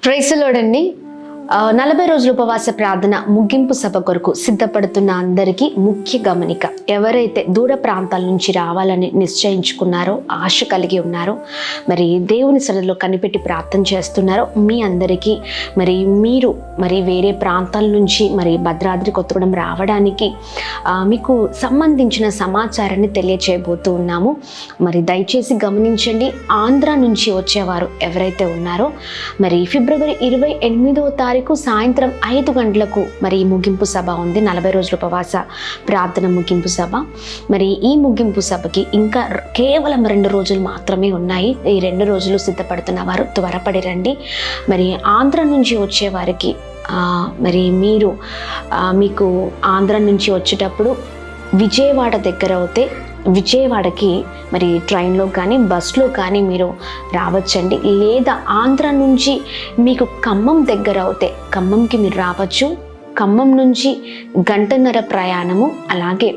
Praise the lord అండి. 40 రోజుల ఉపవాస ప్రార్థన ముగింపు సభ కొరకు సిద్ధపడుతున్న అందరికీ ముఖ్య గమనిక. ఎవరైతే దూర ప్రాంతాల నుంచి రావాలని నిశ్చయించుకున్నారో, ఆశ కలిగి ఉన్నారో, మరి దేవుని సన్నిధిలో కనిపెట్టి ప్రార్థన చేస్తున్నారో మీ అందరికీ మీరు వేరే ప్రాంతాల నుంచి భద్రాద్రి కొత్తగూడెం రావడానికి మీకు సంబంధించిన సమాచారాన్ని తెలియచేయబోతూ ఉన్నాము. దయచేసి గమనించండి. ఆంధ్ర నుంచి వచ్చేవారు ఎవరైతే ఉన్నారో ఫిబ్రవరి 28వ తారీఖు సాయంత్రం 5 గంటలకు ముగింపు సభ ఉంది. 40 రోజుల ఉపవాస ప్రార్థన ముగింపు సభ. ఈ ముగింపు సభకి ఇంకా కేవలం 2 రోజులు మాత్రమే ఉన్నాయి. ఈ 2 రోజులు సిద్ధపడుతున్న వారు త్వరపడి రండి. ఆంధ్ర నుంచి వచ్చే వారికి మీకు ఆంధ్ర నుంచి వచ్చేటప్పుడు విజయవాడ దగ్గర అవుతే విజయవాడకి ట్రైన్లో కానీ బస్లో కానీ మీరు రావచ్చండి. లేదా ఆంధ్ర నుంచి మీకు ఖమ్మం దగ్గర అవుతే ఖమ్మంకి మీరు రావచ్చు. ఖమ్మం నుంచి 1.5 గంటల ప్రయాణము. అలాగే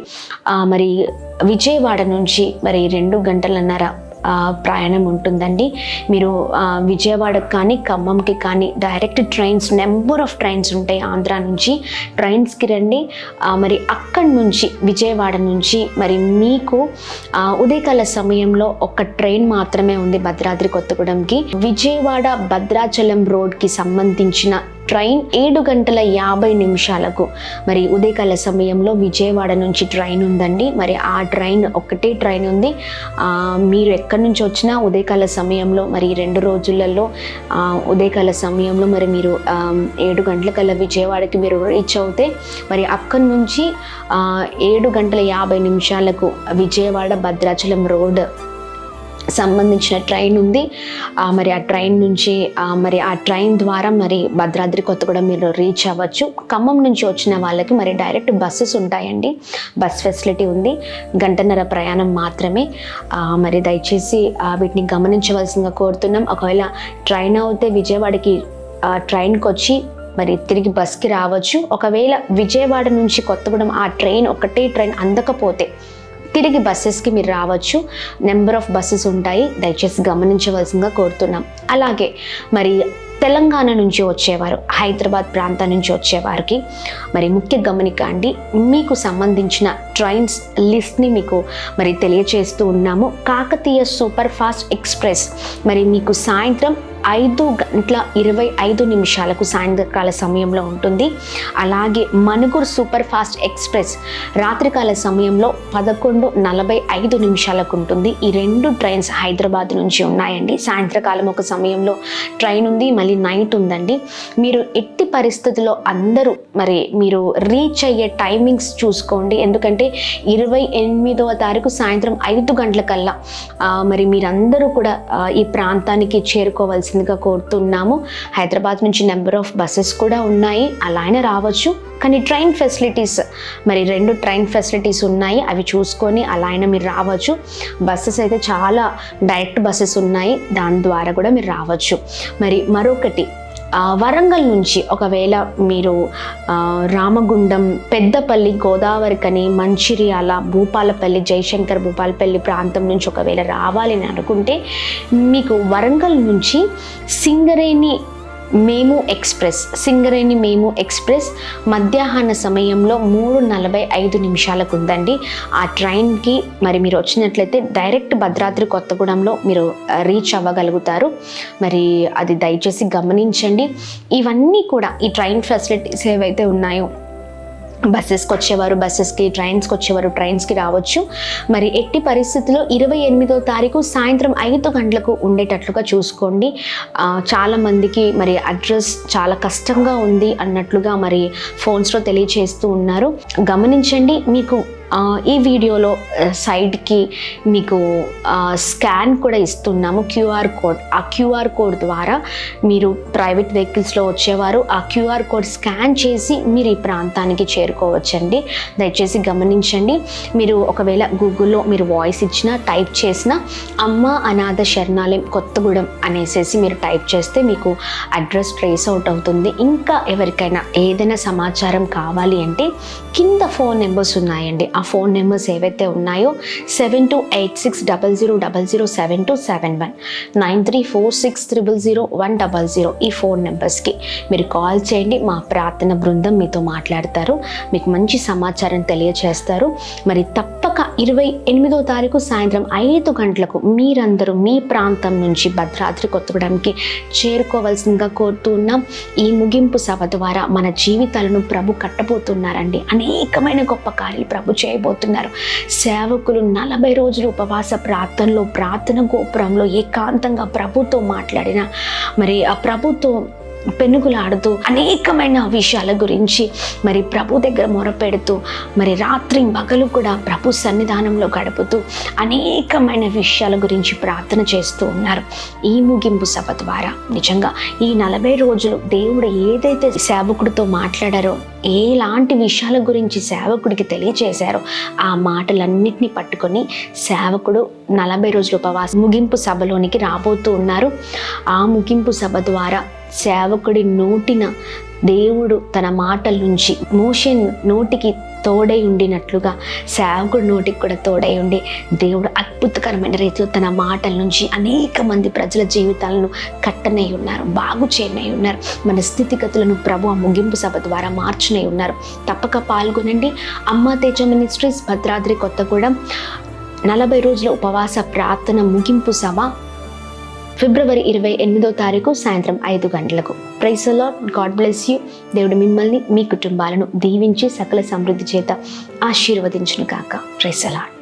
విజయవాడ నుంచి 2.5 గంటల ప్రయాణం ఉంటుందండి. మీరు విజయవాడకు కానీ ఖమ్మంకి కానీ direct trains, number of trains ఉంటాయి. ఆంధ్ర నుంచి ట్రైన్స్కి రండి. అక్కడి నుంచి విజయవాడ నుంచి మీకు ఉదయకాల సమయంలో ఒక ట్రైన్ మాత్రమే ఉంది భద్రాద్రి కొత్తగూడెంకి. విజయవాడ భద్రాచలం రోడ్కి సంబంధించిన ట్రైన్ 7:50 ఉదయకాల సమయంలో విజయవాడ నుంచి ట్రైన్ ఉందండి. ఆ ట్రైన్ ఒకటే ట్రైన్ ఉంది. మీరు ఎక్కడి నుంచి వచ్చినా ఉదయకాల సమయంలో 2 రోజులలో ఉదయకాల సమయంలో మీరు 7 గంటలకల్లా విజయవాడకి మీరు రీచ్ అవుతే అక్కడి నుంచి 7:50 విజయవాడ భద్రాచలం రోడ్ సంబంధించిన ట్రైన్ ఉంది. ఆ ట్రైన్ నుంచి ఆ ట్రైన్ ద్వారా భద్రాద్రి కొత్తగూడెం మీరు రీచ్ అవ్వచ్చు. ఖమ్మం నుంచి వచ్చిన వాళ్ళకి డైరెక్ట్ బస్సెస్ ఉంటాయండి. బస్ ఫెసిలిటీ ఉంది. 1.5 గంటల ప్రయాణం మాత్రమే. దయచేసి వీటిని గమనించవలసిందిగా కోరుతున్నాం. ఒకవేళ ట్రైన్ అవుతే విజయవాడకి ట్రైన్కి వచ్చి తిరిగి బస్కి రావచ్చు. ఒకవేళ విజయవాడ నుంచి కొత్తగూడెం ఆ ట్రైన్ ఒకటే ట్రైన్ అందకపోతే తిరిగి బస్సెస్కి మీరు రావచ్చు. నెంబర్ ఆఫ్ బస్సెస్ ఉంటాయి. దయచేసి గమనించవలసిందిగా కోరుతున్నాం. అలాగే తెలంగాణ నుంచి వచ్చేవారు, హైదరాబాద్ ప్రాంతం నుంచి వచ్చేవారికి ముఖ్య గమనిక అండి. మీకు సంబంధించిన ట్రైన్స్ లిస్ట్ని మీకు తెలియచేస్తూ ఉన్నాము. కాకతీయ సూపర్ ఫాస్ట్ ఎక్స్ప్రెస్ మీకు సాయంత్రం 5:25 సాయంత్రకాల సమయంలో ఉంటుంది. అలాగే మనుగురు సూపర్ ఫాస్ట్ ఎక్స్ప్రెస్ రాత్రికాల సమయంలో 11:45 ఉంటుంది. ఈ 2 ట్రైన్స్ హైదరాబాద్ నుంచి ఉన్నాయండి. సాయంత్రకాలం ఒక సమయంలో ట్రైన్ ఉంది, మళ్ళీ నైట్ ఉందండి. మీరు ఎట్టి పరిస్థితుల్లో అందరూ మీరు రీచ్ అయ్యే టైమింగ్స్ చూసుకోండి. ఎందుకంటే 28వ తారీఖు సాయంత్రం 5 గంటలకల్లా మీరందరూ కూడా ఈ ప్రాంతానికి చేరుకోవాల్సి కోరుతున్నాము. హైదరాబాద్ నుంచి నెంబర్ ఆఫ్ బస్సెస్ కూడా ఉన్నాయి. అలానే రావచ్చు. కానీ ట్రైన్ ఫెసిలిటీస్ 2 ట్రైన్ ఫెసిలిటీస్ ఉన్నాయి. అవి చూసుకొని అలా అయినా మీరు రావచ్చు. బస్సెస్ అయితే చాలా డైరెక్ట్ బస్సెస్ ఉన్నాయి. దాని ద్వారా కూడా మీరు రావచ్చు. మరొకటి, వరంగల్ నుంచి ఒకవేళ మీరు రామగుండం, పెద్దపల్లి, గోదావరికని, మంచిర్యాల, భూపాలపల్లి, జయశంకర్ భూపాలపల్లి ప్రాంతం నుంచి ఒకవేళ రావాలి అని అనుకుంటే మీకు వరంగల్ నుంచి సింగరేణి మేము ఎక్స్ప్రెస్ మధ్యాహ్న సమయంలో 3:45 ఉందండి. ఆ ట్రైన్కి మీరు వచ్చినట్లయితే డైరెక్ట్ భద్రాద్రి కొత్తగూడెంలో మీరు రీచ్ అవ్వగలుగుతారు. అది దయచేసి గమనించండి. ఇవన్నీ కూడా ఈ ట్రైన్ ఫెసిలిటీస్ ఏవైతే ఉన్నాయో, బస్సెస్కి వచ్చేవారు బస్సెస్కి, ట్రైన్స్కి వచ్చేవారు ట్రైన్స్కి రావచ్చు. ఎట్టి పరిస్థితుల్లో 28వ తారీఖు సాయంత్రం 5 గంటలకు ఉండేటట్లుగా చూసుకోండి. చాలామందికి అడ్రస్ చాలా కష్టంగా ఉంది అన్నట్లుగా ఫోన్స్లో తెలియచేస్తూ ఉన్నారు. గమనించండి. మీకు ఈ వీడియోలో సైడ్కి మీకు స్కాన్ కూడా ఇస్తున్నాము, QR కోడ్. ఆ QR కోడ్ ద్వారా మీరు ప్రైవేట్ వెహికల్స్లో వచ్చేవారు ఆ QR కోడ్ స్కాన్ చేసి మీరు ఈ ప్రాంతానికి చేరుకోవచ్చండి. దయచేసి గమనించండి. మీరు ఒకవేళ గూగుల్లో మీరు వాయిస్ ఇచ్చినా టైప్ చేసినా అమ్మ అనాథ శరణాలయం కొత్తగూడెం అనేసి మీరు టైప్ చేస్తే మీకు అడ్రస్ ట్రేస్ అవుట్ అవుతుంది. ఇంకా ఎవరికైనా ఏదైనా సమాచారం కావాలి అంటే కింద ఫోన్ నెంబర్స్ ఉన్నాయండి. ఆ ఫోన్ నెంబర్స్ ఏవైతే ఉన్నాయో 728600007271, 9346000100 ఈ ఫోన్ నెంబర్స్కి మీరు కాల్ చేయండి. మా ప్రార్థన బృందం మీతో మాట్లాడతారు, మీకు మంచి సమాచారం తెలియజేస్తారు. మరి తప్పక 28వ తారీఖు సాయంత్రం 5 గంటలకు మీరందరూ మీ ప్రాంతం నుంచి భద్రాద్రి కొత్తగూడెంకి చేరుకోవాల్సిందిగా కోరుతూ ఉన్నాం. ఈ ముగింపు సభ ద్వారా మన జీవితాలను ప్రభు కట్టబోతున్నారండి. అనేకమైన గొప్ప కార్యాలు ప్రభు చేయబోతున్నారు. సేవకులు 40 రోజులు ఉపవాస ప్రార్థనలో, ప్రార్థన గోపురంలో ఏకాంతంగా ప్రభుతో మాట్లాడిన, మరి ఆ ప్రభుతో పెనుగులాడుతూ అనేకమైన విషయాల గురించి మరి ప్రభు దగ్గర మొరపెడుతూ, మరి రాత్రి పగలు కూడా ప్రభు సన్నిధానంలో గడుపుతూ అనేకమైన విషయాల గురించి ప్రార్థన చేస్తూ ఉన్నారు. ఈ ముగింపు సభ ద్వారా నిజంగా ఈ 40 రోజులు దేవుడు ఏదైతే సేవకుడితో మాట్లాడారో, ఎలాంటి విషయాల గురించి సేవకుడికి తెలియజేశారో ఆ మాటలన్నిటినీ పట్టుకొని సేవకుడు 40 రోజుల ఉపవాస ముగింపు సభలోనికి రాబోతూ ఉన్నారు. ఆ ముగింపు సభ ద్వారా సేవకుడి నోటిన దేవుడు తన మాటల నుంచి మోషే నోటికి తోడై ఉండినట్లుగా సేవకుడి నోటికి కూడా తోడై ఉండి దేవుడు అద్భుతకరమైన రీతిలో తన మాటల నుంచి అనేక మంది ప్రజల జీవితాలను కట్టనై ఉన్నారు, బాగు చేయనై ఉన్నారు. మన స్థితిగతులను ప్రభు ఆ ముగింపు సభ ద్వారా మార్చనై ఉన్నారు. తప్పక పాల్గొనండి. అమ్మ తేజ మినిస్ట్రీస్, భద్రాద్రి కొత్తగూడెం 40 రోజుల ఉపవాస ప్రార్థన ముగింపు సభ ఫిబ్రవరి 28వ తారీఖు సాయంత్రం 5 గంటలకు. Praise the Lord. God bless you. దేవుడు మిమ్మల్ని, మీ కుటుంబాలను దీవించి సకల సమృద్ధి చేత ఆశీర్వదించును గాక. Praise the lord.